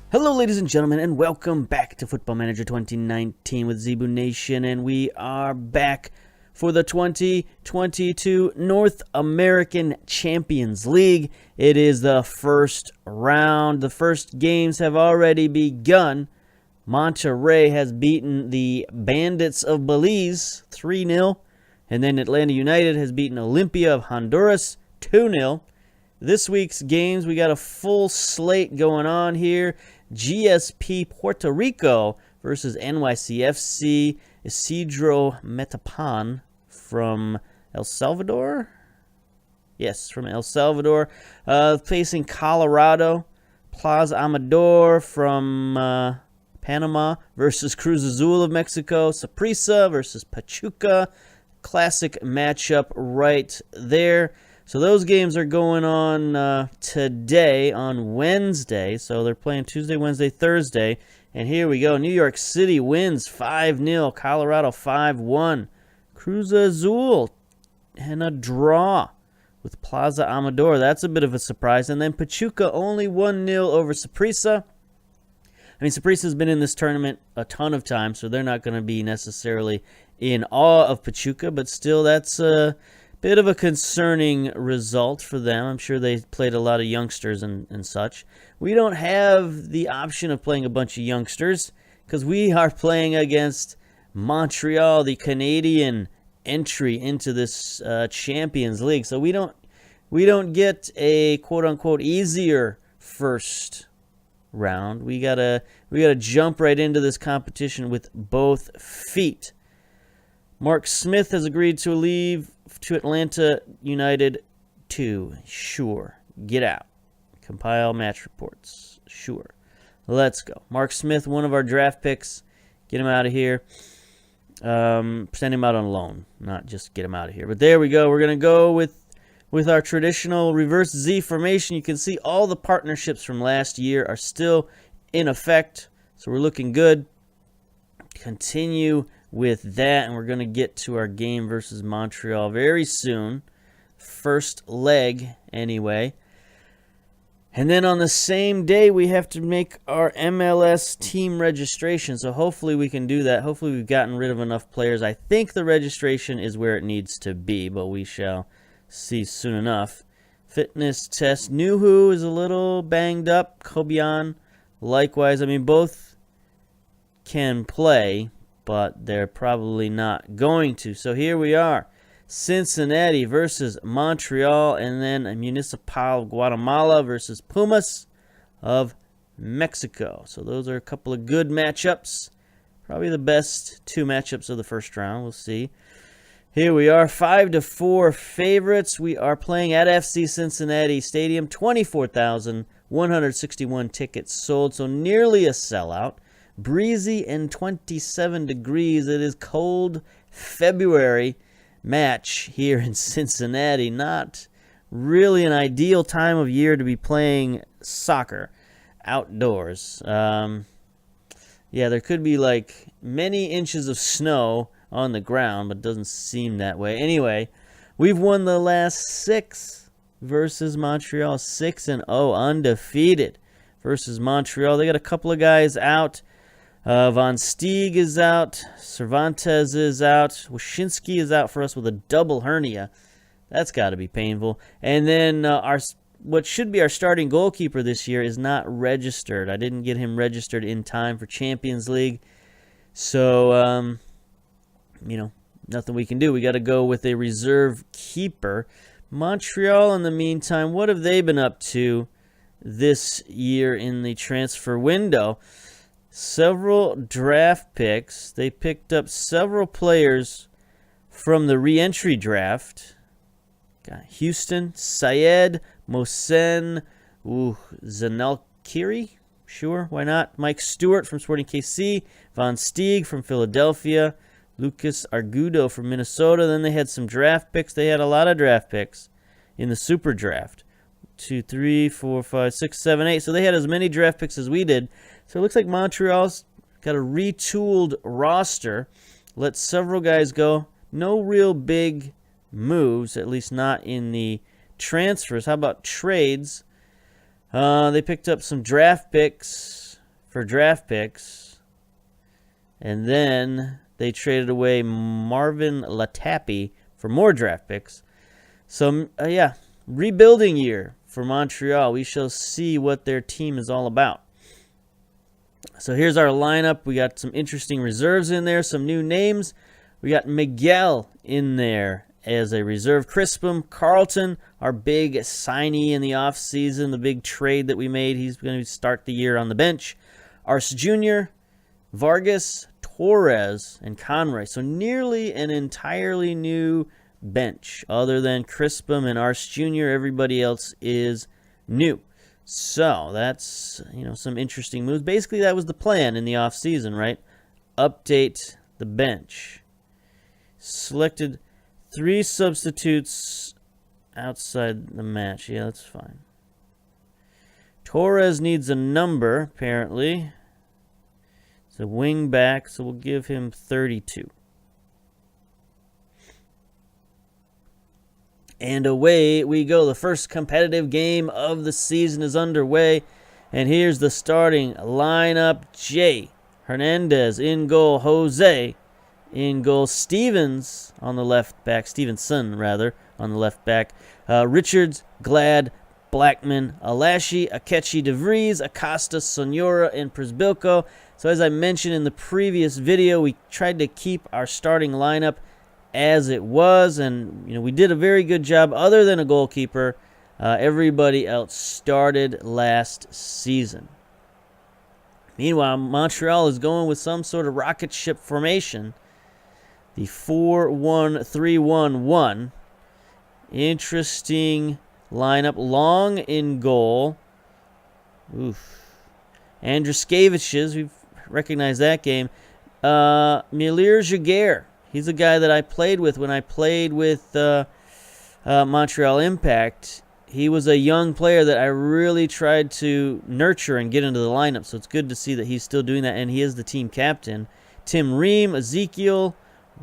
Hello, ladies and gentlemen, and welcome back to Football Manager 2019 with Zebu Nation, and we are back for the 2022 North American Champions League. It is the first round. The first games have already begun. Monterrey has beaten the Bandits of Belize 3-0, and then Atlanta United has beaten Olympia of Honduras 2-0. This week's games, we got a full slate going on here. GSP Puerto Rico versus NYCFC Isidro Metapan from El Salvador. Yes, from El Salvador. Facing Colorado. Plaza Amador from Panama versus Cruz Azul of Mexico. Saprissa versus Pachuca. Classic matchup right there. So those games are going on today, on Wednesday. So they're playing Tuesday, Wednesday, Thursday. And here we go. New York City wins 5-0. Colorado 5-1. Cruz Azul and a draw with Plaza Amador. That's a bit of a surprise. And then Pachuca only 1-0 over Saprissa. I mean, Saprissa's been in this tournament a ton of times, so they're not going to be necessarily in awe of Pachuca. But still, that's a bit of a concerning result for them. I'm sure they played a lot of youngsters and such. We don't have the option of playing a bunch of youngsters because we are playing against Montreal, the Canadian entry into this Champions League. So we don't get a quote-unquote easier first round. We gotta jump right into this competition with both feet. Mark Smith has agreed to leave to Atlanta United 2. Sure. Get out. Compile match reports. Sure. Let's go. Mark Smith, one of our draft picks. Get him out of here. Send him out on loan. Not just get him out of here. But there we go. We're going to go with our traditional reverse Z formation. You can see all the partnerships from last year are still in effect. So we're looking good. Continue with that, and we're going to get to our game versus Montreal very soon. First leg, anyway. And then on the same day, we have to make our MLS team registration, so hopefully we can do that. Hopefully we've gotten rid of enough players. I think the registration is where it needs to be, but we shall see soon enough. Fitness test. Nuhu is a little banged up. Kobian, likewise. I mean, both can play, but they're probably not going to. So here we are. Cincinnati versus Montreal, and then Municipal of Guatemala versus Pumas of Mexico. So those are a couple of good matchups. Probably the best two matchups of the first round. We'll see. Here we are, 5-4 favorites. We are playing at FC Cincinnati Stadium. 24,161 tickets sold, so nearly a sellout. Breezy and 27 degrees. It is cold February match here in Cincinnati. Not really an ideal time of year to be playing soccer outdoors. Yeah, there could be like many inches of snow on the ground, but it doesn't seem that way. Anyway, we've won the last 6 versus Montreal. 6-0, undefeated versus Montreal. They got a couple of guys out. Von Steeg is out. Cervantes is out. Wyszynski is out for us with a double hernia. That's got to be painful. And then what should be our starting goalkeeper this year is not registered. I didn't get him registered in time for Champions League. So, nothing we can do. We got to go with a reserve keeper. Montreal, in the meantime, what have they been up to this year in the transfer window? Several draft picks. They picked up several players from the re-entry draft. Got Houston, Syed, Mohsen, Zanelkiri. Sure, why not? Mike Stewart from Sporting KC. Von Steeg from Philadelphia. Lucas Argudo from Minnesota. Then they had some draft picks. They had a lot of draft picks in the super draft. 2, 3, 4, 5, 6, 7, 8. So they had as many draft picks as we did. So it looks like Montreal's got a retooled roster. Let several guys go. No real big moves, at least not in the transfers. How about trades? They picked up some draft picks for draft picks. And then they traded away Marvin Latapi for more draft picks. So, yeah, rebuilding year for Montreal. We shall see what their team is all about. So here's our lineup. We got some interesting reserves in there, some new names. We got Miguel in there as a reserve. Crispum, Carlton, our big signee in the offseason, the big trade that we made. He's going to start the year on the bench. Arce Jr., Vargas, Torres, and Conroy. So nearly an entirely new bench. Other than Crispum and Arce Jr., everybody else is new. So that's, some interesting moves. Basically, that was the plan in the offseason, right? Update the bench. Selected 3 substitutes outside the match. Yeah, that's fine. Torres needs a number, apparently. It's a wing back, so we'll give him 32. And away we go. The first competitive game of the season is underway. And here's the starting lineup. Jay Hernandez in goal. Jose in goal. Stevens on the left back. Stevenson, rather, on the left back. Richards, Glad, Blackman, Alashi, Akechi, DeVries, Acosta, Sonora, and Przbilko. So as I mentioned in the previous video, we tried to keep our starting lineup as it was, and we did a very good job. Other than a goalkeeper, everybody else started last season. Meanwhile, Montreal is going with some sort of rocket ship formation, the 4-1-3-1-1. Interesting lineup. Long in goal. Oof. Andruskevicius, we've recognized that game. Milir Jaguar. He's a guy that I played with when I played with Montreal Impact. He was a young player that I really tried to nurture and get into the lineup, so it's good to see that he's still doing that, and he is the team captain. Tim Ream, Ezekiel,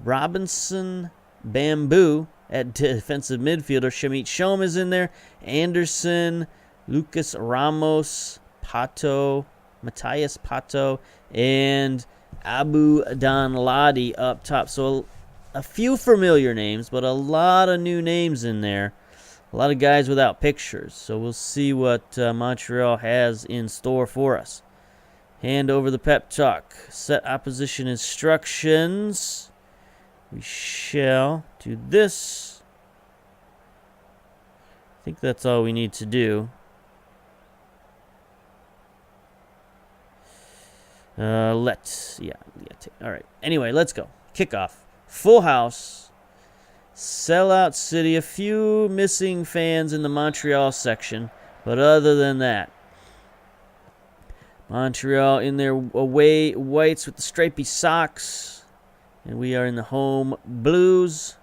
Robinson, Bamboo at defensive midfielder. Shamit Shom is in there. Anderson, Lucas Ramos, Pato, Matthias Pato, and Abu Danladi up top. So a few familiar names, but a lot of new names in there. A lot of guys without pictures. So we'll see what Montreal has in store for us. Hand over the pep talk. Set opposition instructions. We shall do this. I think that's all we need to do. All right. Anyway, let's go. Kickoff. Full house. Sellout city. A few missing fans in the Montreal section, but other than that, Montreal in their away whites with the stripy socks, and we are in the home blues.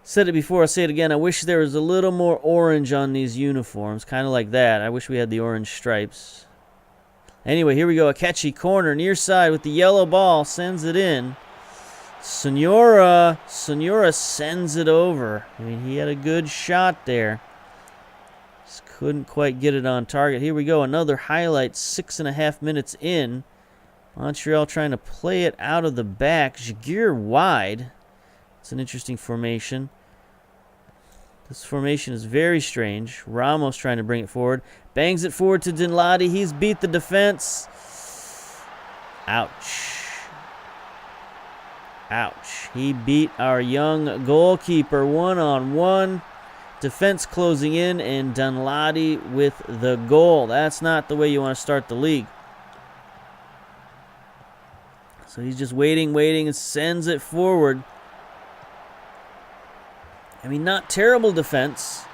Said it before, I'll say it again. I wish there was a little more orange on these uniforms, kind of like that. I wish we had the orange stripes. Anyway, here we go. A catchy corner, near side with the yellow ball. Sends it in. Sonora sends it over. I mean, he had a good shot there. Just couldn't quite get it on target. Here we go. Another highlight, 6.5 minutes in. Montreal trying to play it out of the back. Jaguar wide. It's an interesting formation. This formation is very strange. Ramos trying to bring it forward. Bangs it forward to Dinladi. He's beat the defense. Ouch. Ouch. He beat our young goalkeeper one-on-one. Defense closing in, and Dinladi with the goal. That's not the way you want to start the league. So he's just waiting, and sends it forward. I mean, not terrible defense.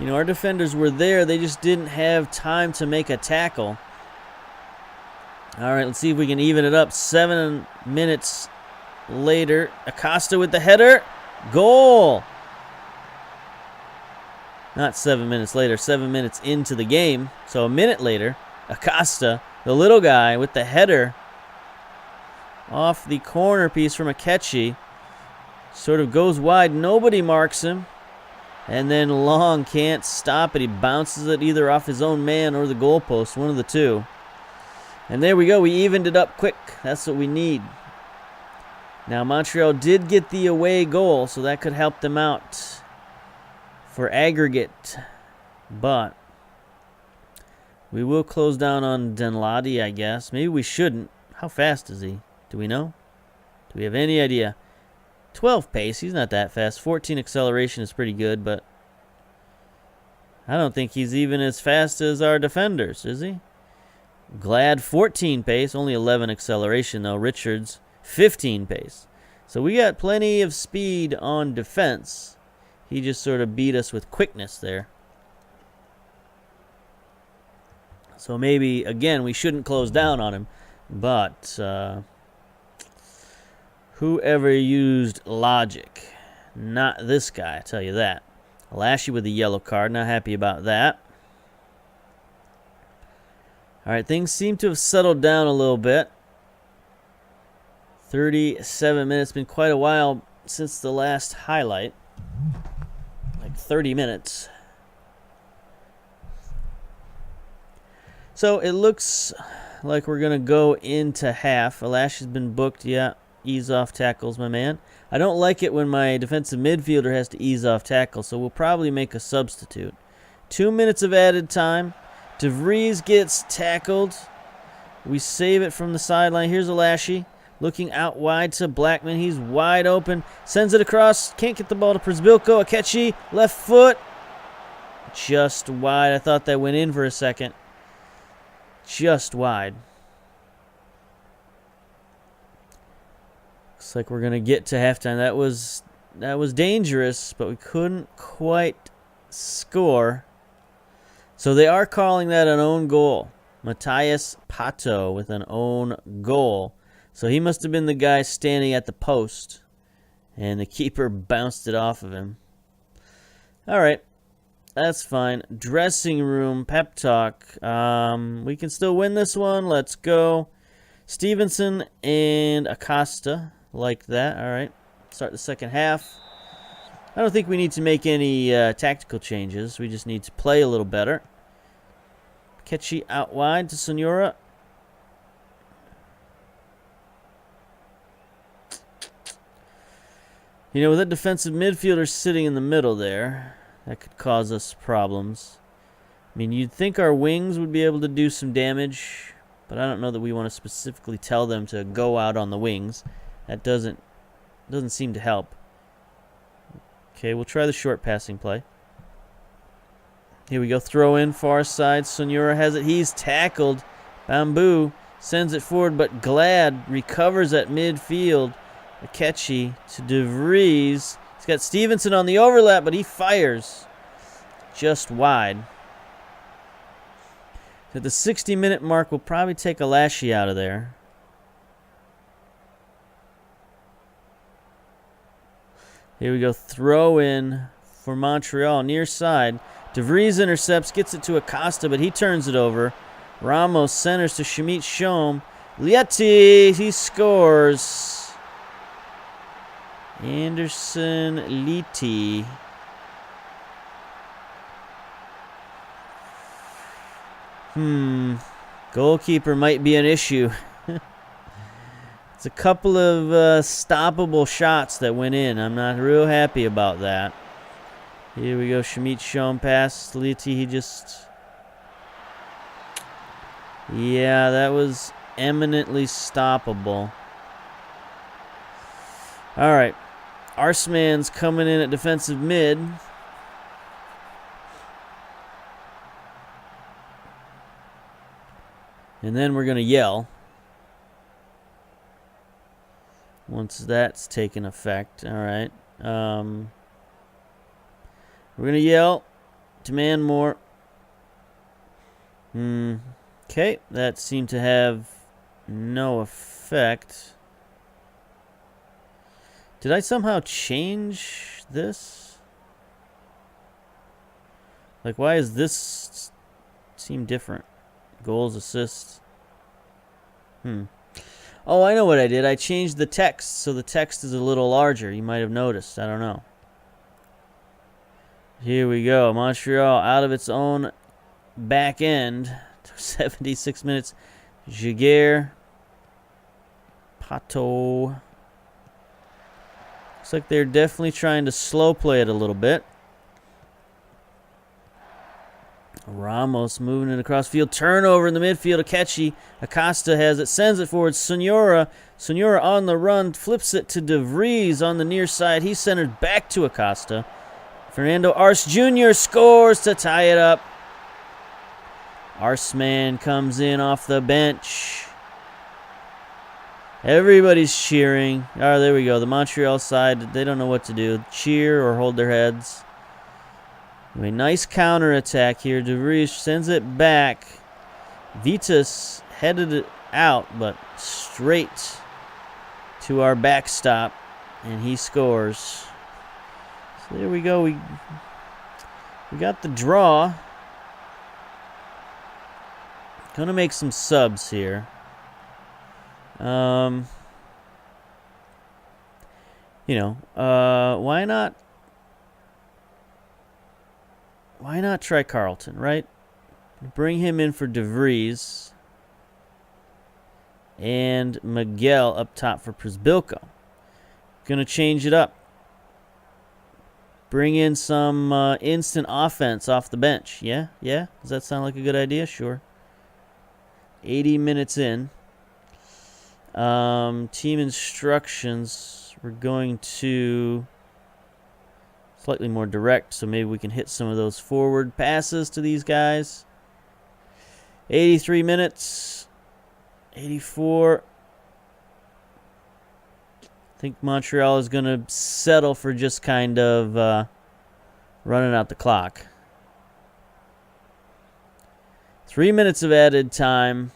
Our defenders were there. They just didn't have time to make a tackle. All right, let's see if we can even it up. 7 minutes later, Acosta with the header. Goal! Not 7 minutes later, 7 minutes into the game. So a minute later, Acosta, the little guy with the header off the corner piece from Akechi. Sort of goes wide. Nobody marks him And then Long can't stop it. He bounces it either off his own man or the goalpost, one of the two. And there we go. We evened it up quick. That's what we need. Now, Montreal did get the away goal, so that could help them out for aggregate. But we will close down on CincinNati, I guess. Maybe we shouldn't. How fast is he? Do we know? Do we have any idea? 12 pace. He's not that fast. 14 acceleration is pretty good, but I don't think he's even as fast as our defenders, is he? Glad 14 pace. Only 11 acceleration, though. Richards 15 pace. So we got plenty of speed on defense. He just sort of beat us with quickness there. So maybe, again, we shouldn't close down on him. But whoever used logic, not this guy, I tell you that. Lashy with the yellow card, not happy about that. All right, things seem to have settled down a little bit. 37 minutes, been quite a while since the last highlight. Like 30 minutes. So it looks like we're going to go into half. Alash has been booked. Yeah, ease off tackles, my man. I don't like it when my defensive midfielder has to ease off tackles, so we'll probably make a substitute. 2 minutes of added time. De Vries gets tackled. We save it from the sideline. Here's Alashy looking out wide to Blackman. He's wide open. Sends it across. Can't get the ball to Przbilko. Akechi, left foot. Just wide. I thought that went in for a second. Just wide. Looks like we're going to get to halftime. That was dangerous, but we couldn't quite score. So they are calling that an own goal. Matthias Pato with an own goal. So he must have been the guy standing at the post, and the keeper bounced it off of him. All right. That's fine. Dressing room, pep talk. We can still win this one. Let's go. Stevenson and Acosta. Like that. All right. Start the second half. I don't think we need to make any tactical changes. We just need to play a little better. Ketchy out wide to Senora. You know, with that defensive midfielder sitting in the middle there, that could cause us problems. I mean, you'd think our wings would be able to do some damage, but I don't know that we want to specifically tell them to go out on the wings. That doesn't seem to help. Okay, we'll try the short passing play. Here we go. Throw in far side. Sonura has it. He's tackled. Bamboo sends it forward, but Glad recovers at midfield. Akechi to De Vries. He's got Stevenson on the overlap, but he fires just wide. At the 60-minute mark, we'll probably take Alashy out of there. Here we go. Throw in for Montreal. Near side. De Vries intercepts, gets it to Acosta, but he turns it over. Ramos centers to Shamit Shom. Lieti, he scores. Anderson Lieti. Goalkeeper might be an issue. It's a couple of stoppable shots that went in. I'm not real happy about that. Here we go. Shamit Shom pass. Lieti, he just... Yeah, that was eminently stoppable. All right. Arseman's coming in at defensive mid. And then we're going to yell. Once that's taken effect. All right. We're going to yell. Demand more. Okay. That seemed to have no effect. Did I somehow change this? Like, why does this seem different? Goals, assists. Oh, I know what I did. I changed the text, so the text is a little larger. You might have noticed. I don't know. Here we go. Montreal out of its own back end. 76 minutes. Jaguar. Pato. Looks like they're definitely trying to slow play it a little bit. Ramos moving it across field. Turnover in the midfield. Akechi. Acosta has it. Sends it forward. Senora. Senora on the run. Flips it to De Vries on the near side. He centers back to Acosta. Fernando Arce Jr. scores to tie it up. Arceman comes in off the bench. Everybody's cheering. Oh, there we go. The Montreal side, they don't know what to do. Cheer or hold their heads. Anyway, nice counterattack here. De Vries sends it back. Vitas headed it out, but straight to our backstop, and he scores. So there we go. We got the draw. Gonna make some subs here. Why not? Why not try Carlton, right? Bring him in for De Vries. And Miguel up top for Przbilko. Gonna change it up. Bring in some instant offense off the bench. Yeah? Yeah? Does that sound like a good idea? Sure. 80 minutes in. Team instructions. We're going to slightly more direct, so maybe we can hit some of those forward passes to these guys. 83 minutes. 84. I think Montreal is going to settle for just kind of running out the clock. 3 minutes of added time.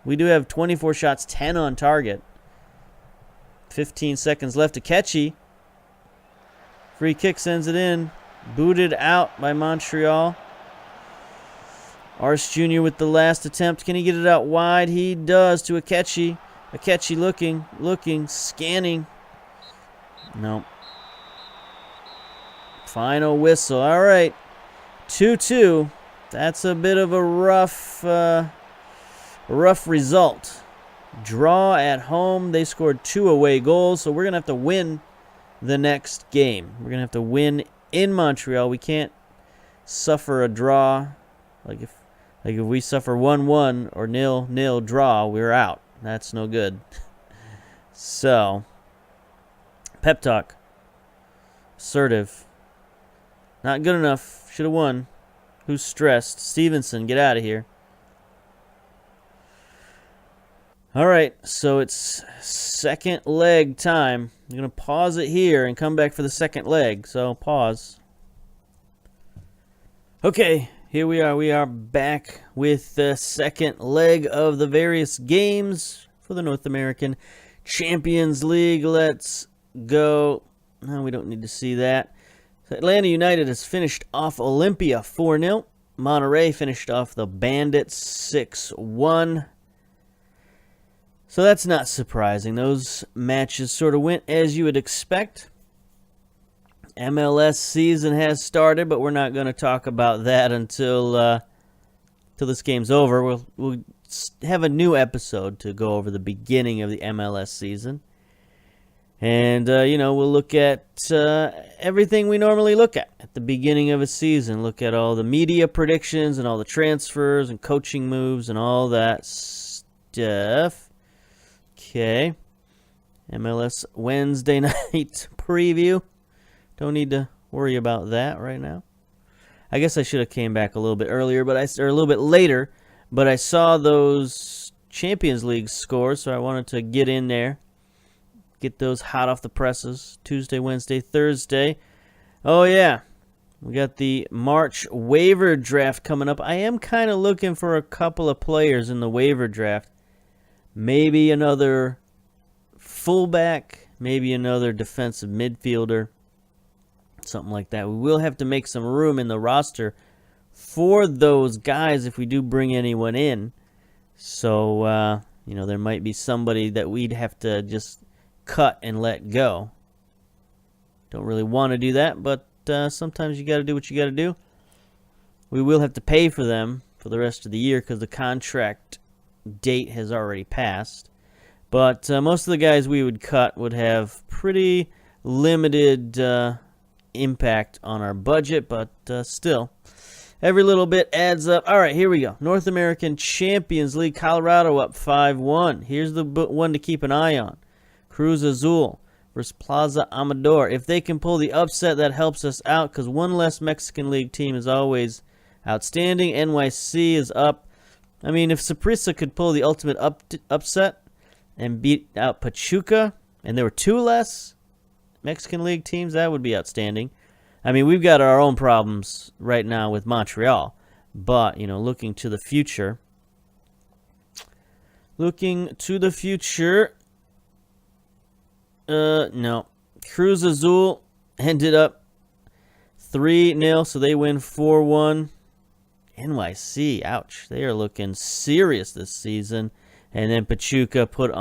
We do have 24 shots, 10 on target. 15 seconds left. Akechi. Free kick sends it in. Booted out by Montreal. Arce Jr. with the last attempt. Can he get it out wide? He does to Akechi. Akechi looking, scanning. No. Final whistle. All right. 2-2. That's a bit of a rough result. Draw at home. They scored 2 away goals, so we're going to have to win the next game. We're going to have to win in Montreal. We can't suffer a draw. Like if we suffer 1-1 or 0-0 draw, we're out. That's no good. So, pep talk. Assertive. Not good enough. Should have won. Who's stressed? Stevenson, get out of here. All right, so it's second leg time. I'm going to pause it here and come back for the second leg. So, pause. Okay, here we are. We are back with the second leg of the various games for the North American Champions League. Let's go. No, we don't need to see that. Atlanta United has finished off Olympia 4-0. Monterrey finished off the Bandits 6-1. So that's not surprising. Those matches sort of went as you would expect. MLS season has started, but we're not going to talk about that until this game's over. We'll have a new episode to go over the beginning of the MLS season. And, we'll look at everything we normally look at the beginning of a season. Look at all the media predictions and all the transfers and coaching moves and all that stuff. Okay. MLS Wednesday night preview. Don't need to worry about that right now. I guess I should have came back a little bit earlier, or a little bit later, but I saw those Champions League scores, so I wanted to get in there. Get those hot off the presses. Tuesday, Wednesday, Thursday. Oh, yeah. We got the March waiver draft coming up. I am kind of looking for a couple of players in the waiver draft. Maybe another fullback. Maybe another defensive midfielder. Something like that. We will have to make some room in the roster for those guys if we do bring anyone in. So, there might be somebody that we'd have to just cut and let go. Don't really want to do that, but sometimes you got to do what you got to do. We will have to pay for them for the rest of the year because the contract date has already passed. But most of the guys we would cut would have pretty limited impact on our budget, but still, every little bit adds up. All right, here we go. North American Champions League, Colorado up 5-1. Here's the one to keep an eye on. Cruz Azul versus Plaza Amador. If they can pull the upset, that helps us out because one less Mexican League team is always outstanding. NYC is up. I mean, if Saprissa could pull the ultimate upset and beat out Pachuca, and there were two less Mexican League teams, that would be outstanding. I mean, we've got our own problems right now with Montreal, but, you know, looking to the future, no. Cruz Azul ended up 3-0, so they win 4-1. NYC, ouch, they are looking serious this season. And then Pachuca put it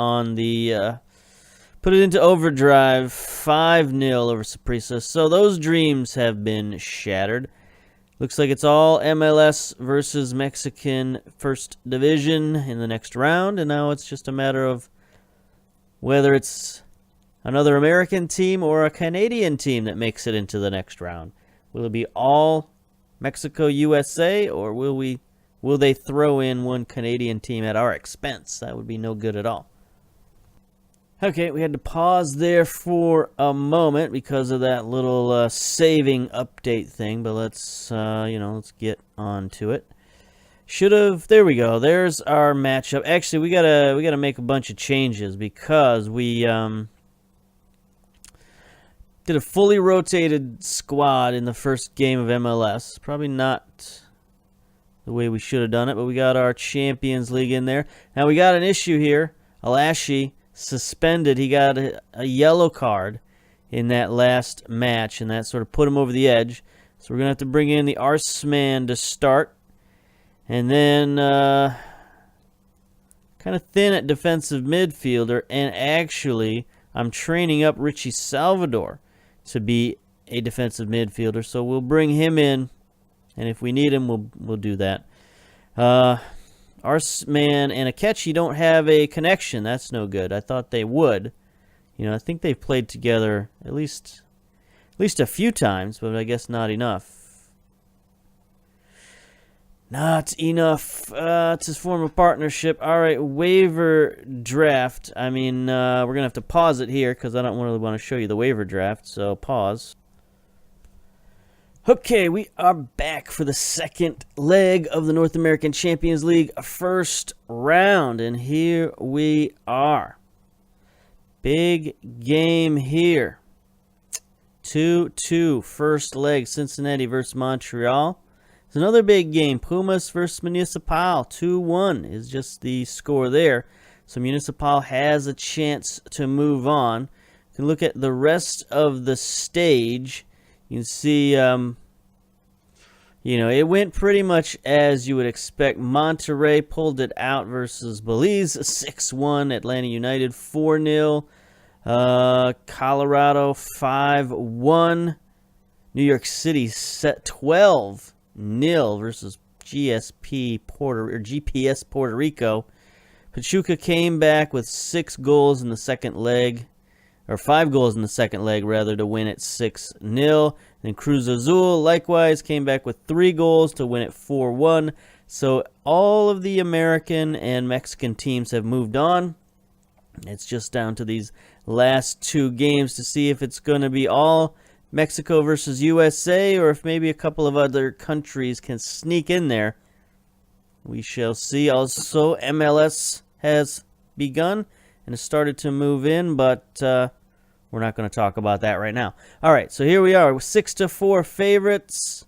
into overdrive, 5-0 over Saprissa. So those dreams have been shattered. Looks like it's all MLS versus Mexican First Division in the next round. And now it's just a matter of whether it's another American team or a Canadian team that makes it into the next round. Will it be all Mexico, USA, or will they throw in one Canadian team at our expense? That would be no good at all. Okay, we had to pause there for a moment because of that little saving update thing, but let's get on to it. There we go. There's our matchup. Actually, we gotta make a bunch of changes because we did a fully rotated squad in the first game of MLS. Probably not the way we should have done it, but we got our Champions League in there. Now we got an issue here. Alashi suspended. He got a yellow card in that last match, and that sort of put him over the edge. So we're going to have to bring in the Arseman to start. And then kind of thin at defensive midfielder. And actually, I'm training up Richie Salvador to be a defensive midfielder. So we'll bring him in, and if we need him, we'll do that. Arseman and Akechi don't have a connection. That's no good. I thought they would. You know, I think they've played together at least a few times, but I guess not enough. Not enough to form a partnership. All right, waiver draft. I mean, we're going to have to pause it here because I don't really want to show you the waiver draft, so pause. Okay, we are back for the second leg of the North American Champions League first round, and here we are. Big game here. 2-2, first leg, Cincinnati versus Montreal. It's another big game, Pumas versus Municipal. 2-1 is just the score there. So Municipal has a chance to move on. You can look at the rest of the stage. You can see, it went pretty much as you would expect. Monterrey pulled it out versus Belize, 6-1. Atlanta United, 4-0. Colorado, 5-1. New York City set 12-0 versus GPS Puerto Rico. Pachuca came back with 6 goals in the second leg. Or 5 goals in the second leg, rather, to win it 6-0. Then Cruz Azul, likewise, came back with 3 goals to win it 4-1. So all of the American and Mexican teams have moved on. It's just down to these last 2 games to see if it's going to be all Mexico versus USA or if maybe a couple of other countries can sneak in there. We shall see. Also, MLS has begun and has started to move in, but we're not going to talk about that right now. All right, so here we are with 6-4 favorites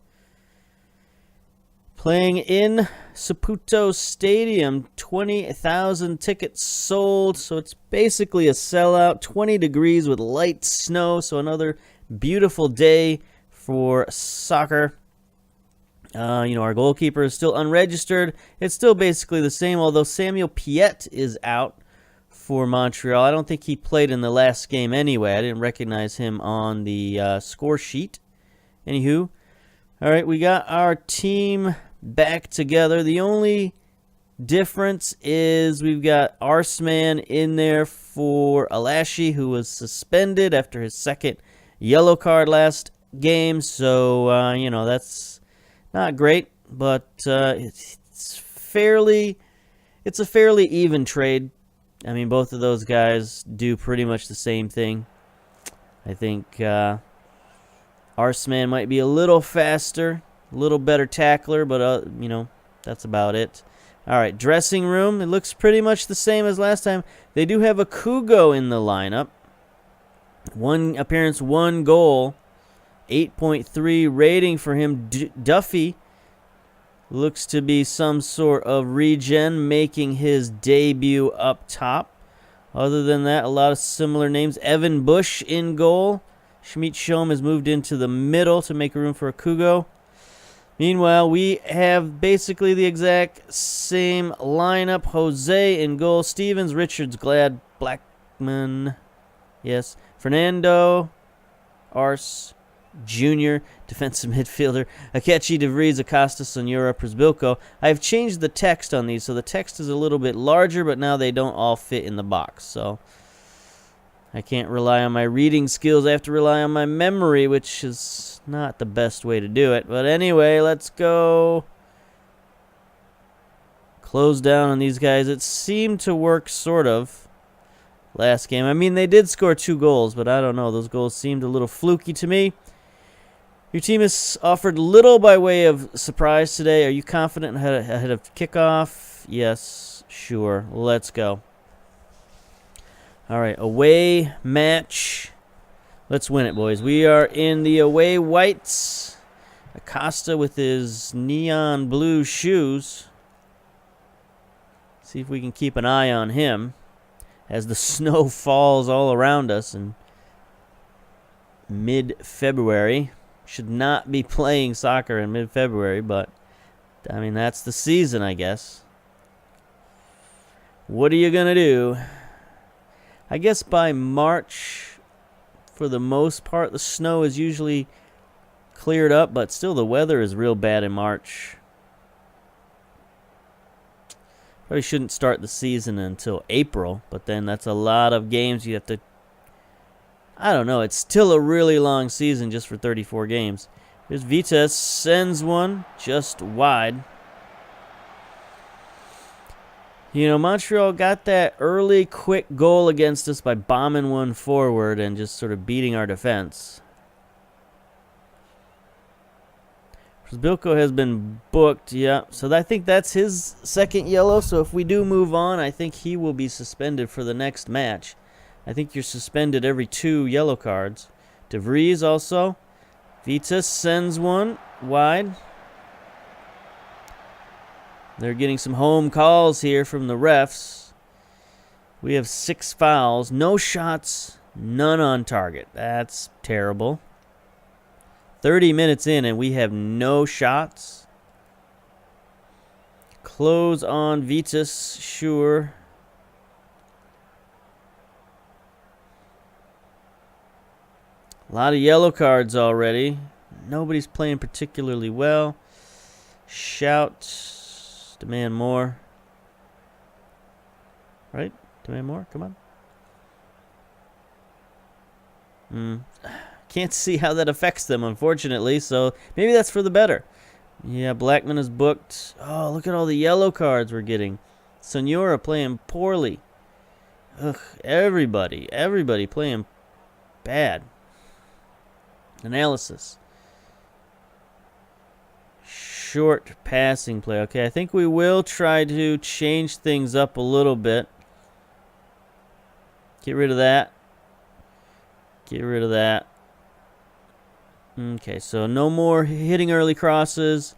playing in Saputo Stadium. 20,000 tickets sold, so it's basically a sellout. 20 degrees with light snow, so another beautiful day for soccer. Our goalkeeper is still unregistered. It's still basically the same, although Samuel Piet is out for Montreal. I don't think he played in the last game anyway. I didn't recognize him on the score sheet Anywho, all right, we got our team back together. The only difference is we've got Arseman in there for Alashi, who was suspended after his second yellow card last game. So, you know, that's not great, but it's a fairly even trade. I mean, both of those guys do pretty much the same thing. I think Arseman might be a little faster, a little better tackler, but, you know, that's about it. All right, dressing room. It looks pretty much the same as last time. They do have a Kugo in the lineup. 1 appearance, 1 goal. 8.3 rating for him. Duffy looks to be some sort of regen, making his debut up top. Other than that, a lot of similar names. Evan Bush in goal. Schmidt Schom has moved into the middle to make room for a Kugo. Meanwhile, we have basically the exact same lineup. Jose in goal. Stevens, Richards, Glad, Blackman. Yes. Fernando, Arce, Jr., defensive midfielder. Akechi, DeVries, Acosta, Sonora, Przbilko. I've changed the text on these, so the text is a little bit larger, but now they don't all fit in the box. So I can't rely on my reading skills. I have to rely on my memory, which is not the best way to do it. But anyway, let's go close down on these guys. It seemed to work sort of last game. I mean, they did score 2 goals, but I don't know. Those goals seemed a little fluky to me. Your team has offered little by way of surprise today. Are you confident ahead of kickoff? Yes, sure. Let's go. All right, away match. Let's win it, boys. We are in the away whites. Acosta with his neon blue shoes. See if we can keep an eye on him as the snow falls all around us in mid-February. Should not be playing soccer in mid-February, but, I mean, that's the season, I guess. What are you going to do? I guess by March, for the most part, the snow is usually cleared up, but still the weather is real bad in March. Probably shouldn't start the season until April, but then that's a lot of games you have to... I don't know. It's still a really long season just for 34 games. Here's Vitas. Sends one just wide. You know, Montreal got that early, quick goal against us by bombing one forward and just sort of beating our defense. Przbilko has been booked, yeah. So I think that's his second yellow. So if we do move on, I think he will be suspended for the next match. I think you're suspended every 2 yellow cards. DeVries also. Vitas sends one wide. They're getting some home calls here from the refs. We have 6 fouls. No shots, none on target. That's terrible. 30 minutes in and we have no shots. Close on Vitas, sure. A lot of yellow cards already. Nobody's playing particularly well. Shout. Demand more. Right? Demand more? Come on. Can't see how that affects them, unfortunately. So maybe that's for the better. Yeah, Blackman is booked. Oh, look at all the yellow cards we're getting. Sonora playing poorly. Ugh, everybody playing bad. Analysis. Short passing play. Okay, I think we will try to change things up a little bit. Get rid of that. Get rid of that. Okay, so no more hitting early crosses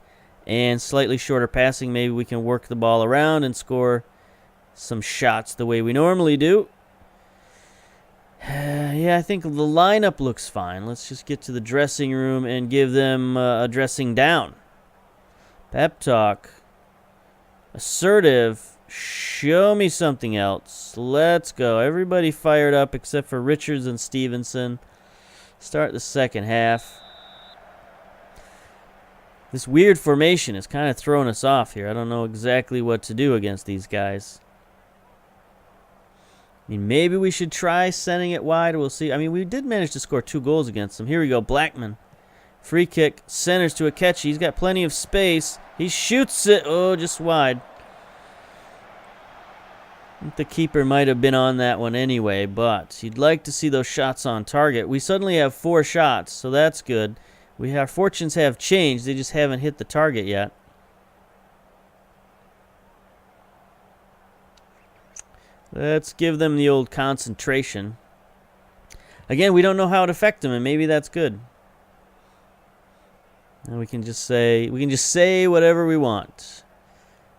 and slightly shorter passing. Maybe we can work the ball around and score some shots the way we normally do. Yeah, I think the lineup looks fine. Let's just get to the dressing room and give them a dressing down. Pep talk. Assertive. Show me something else. Let's go. Everybody fired up except for Richards and Stevenson. Start the second half. This weird formation is kind of throwing us off here. I don't know exactly what to do against these guys. I mean, maybe we should try sending it wide. We'll see. I mean, we did manage to score 2 goals against them. Here we go. Blackman. Free kick. Centers to Akechi. He's got plenty of space. He shoots it. Oh, just wide. I think the keeper might have been on that one anyway, but you'd like to see those shots on target. We suddenly have 4 shots, so that's good. Our fortunes have changed. They just haven't hit the target yet. Let's give them the old concentration. Again, we don't know how it affects them, and maybe that's good. And we can just say whatever we want.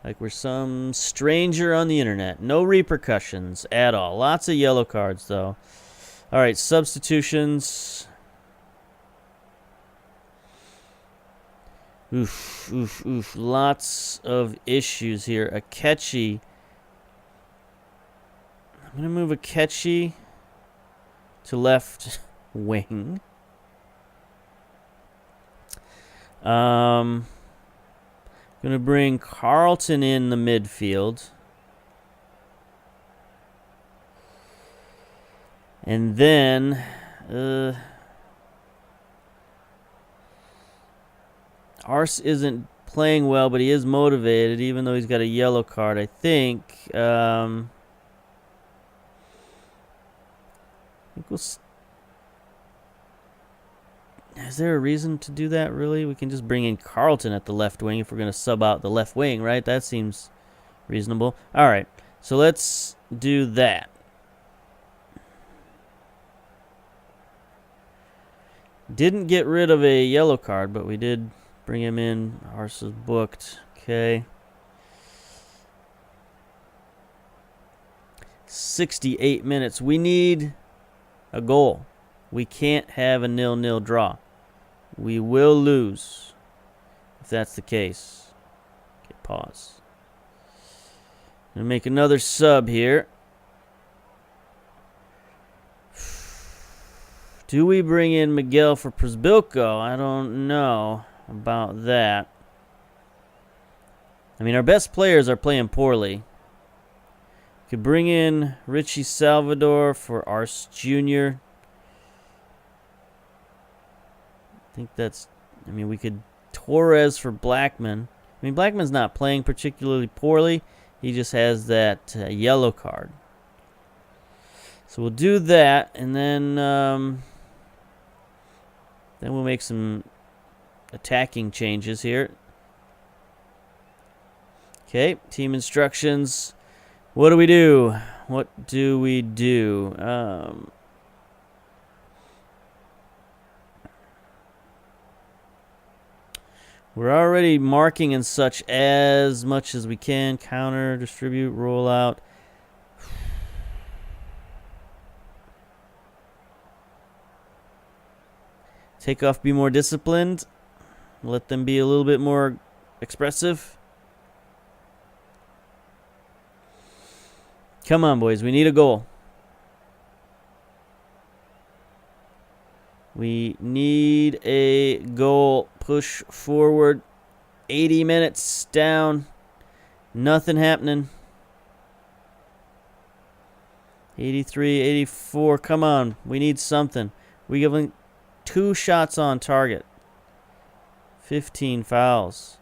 Like we're some stranger on the internet. No repercussions at all. Lots of yellow cards, though. All right, substitutions. Oof, oof, oof. Lots of issues here. Akechi. I'm going to move Akechi to left wing. Going to bring Carlton in the midfield. And then Ars isn't playing well, but he is motivated, even though he's got a yellow card, I think. Is there a reason to do that, really? We can just bring in Carlton at the left wing if we're going to sub out the left wing, right? That seems reasonable. All right, so let's do that. Didn't get rid of a yellow card, but we did bring him in. Ars is booked. Okay. 68 minutes. We need a goal. We can't have a 0-0 draw. We will lose if that's the case. Okay, pause. I'm going to make another sub here. Do we bring in Miguel for Przbilko? I don't know about that. I mean, our best players are playing poorly. Could bring in Richie Salvador for Ars Jr. I think that's... I mean, we could... Torres for Blackman. I mean, Blackman's not playing particularly poorly. He just has that yellow card. So we'll do that, and then we'll make some attacking changes here. Okay, team instructions. What do we do? What do we do? We're already marking and such as much as we can. Counter, distribute, roll out. Take off, be more disciplined. Let them be a little bit more expressive. Come on, boys. We need a goal. We need a goal. Push forward. 80 minutes down. Nothing happening. 83, 84. Come on. We need something. We give them 2 shots on target. 15 fouls.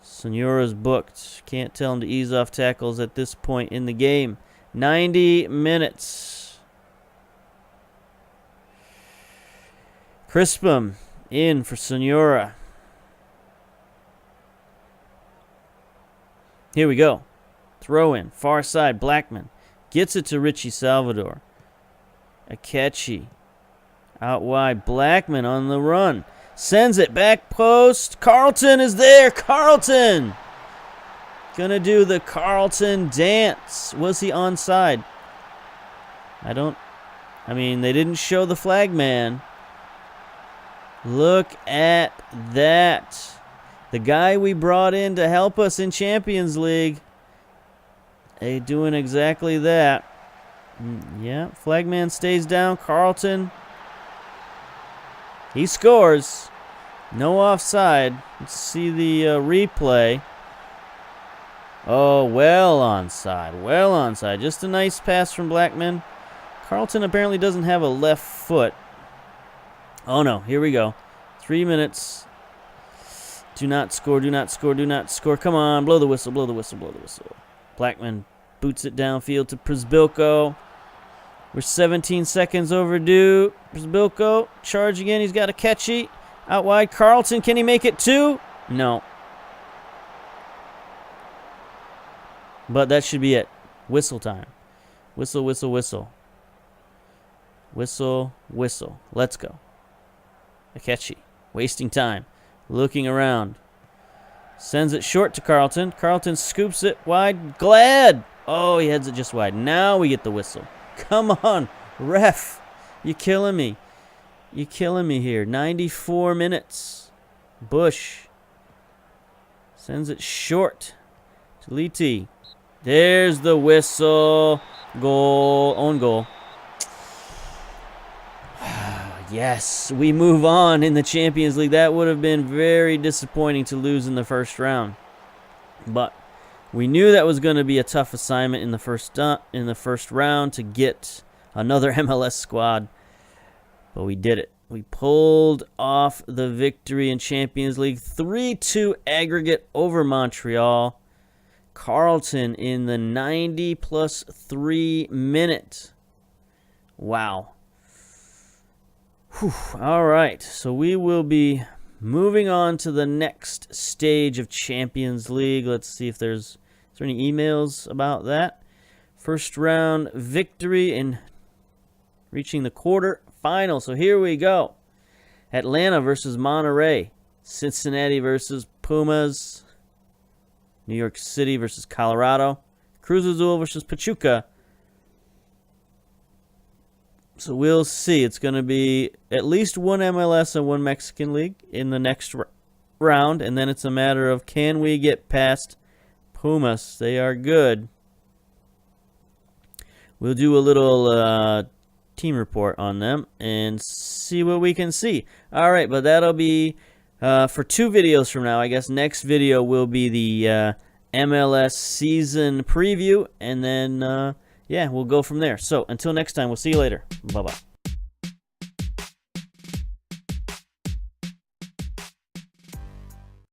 Senora's booked. Can't tell him to ease off tackles at this point in the game. 90 minutes. Crispum in for Senora. Here we go. Throw in. Far side. Blackman. Gets it to Richie Salvador. Akechi. Out wide. Blackman on the run. Sends it back post. Carlton is there. Carlton. Gonna do the Carlton dance. Was he onside? I mean, they didn't show the flag man. Look at that. The guy we brought in to help us in Champions League. They doing exactly that. Yeah, flagman stays down. Carlton. He scores. No offside. Let's see the replay. Oh, well onside. Well onside. Just a nice pass from Blackman. Carlton apparently doesn't have a left foot. Oh, no. Here we go. 3 minutes. Do not score. Do not score. Do not score. Come on. Blow the whistle. Blow the whistle. Blow the whistle. Blackman boots it downfield to Przybylko. We're 17 seconds overdue. Przybylko charging in. He's got a catchy. Out wide. Carlton. Can he make it two? No. But that should be it. Whistle time. Whistle, whistle, whistle. Whistle, whistle. Let's go. Akechi. Wasting time. Looking around. Sends it short to Carlton. Carlton scoops it wide. Glad. Oh, he heads it just wide. Now we get the whistle. Come on, ref. You're killing me. You're killing me here. 94 minutes. Bush. Sends it short to Liti. There's the whistle. Goal. Own goal. Yes, we move on in the Champions League. That would have been very disappointing to lose in the first round. But we knew that was going to be a tough assignment in the first round to get another MLS squad. But we did it. We pulled off the victory in Champions League. 3-2 aggregate over Montreal. Carlton in the 90 plus 3 minute. Wow. Whew. All right, so we will be moving on to the next stage of Champions League. Let's see if is there any emails about that. First round victory in reaching the quarter-final. So here we go. Atlanta versus Monterrey. Cincinnati versus Pumas. New York City versus Colorado. Cruz Azul versus Pachuca. So we'll see. It's going to be at least one MLS and one Mexican League in the next round. And then it's a matter of, can we get past Pumas? They are good. We'll do a little team report on them and see what we can see. All right, but that'll be for 2 videos from now. I guess next video will be the MLS season preview. And then... yeah, we'll go from there. So, until next time, we'll see you later. Bye-bye.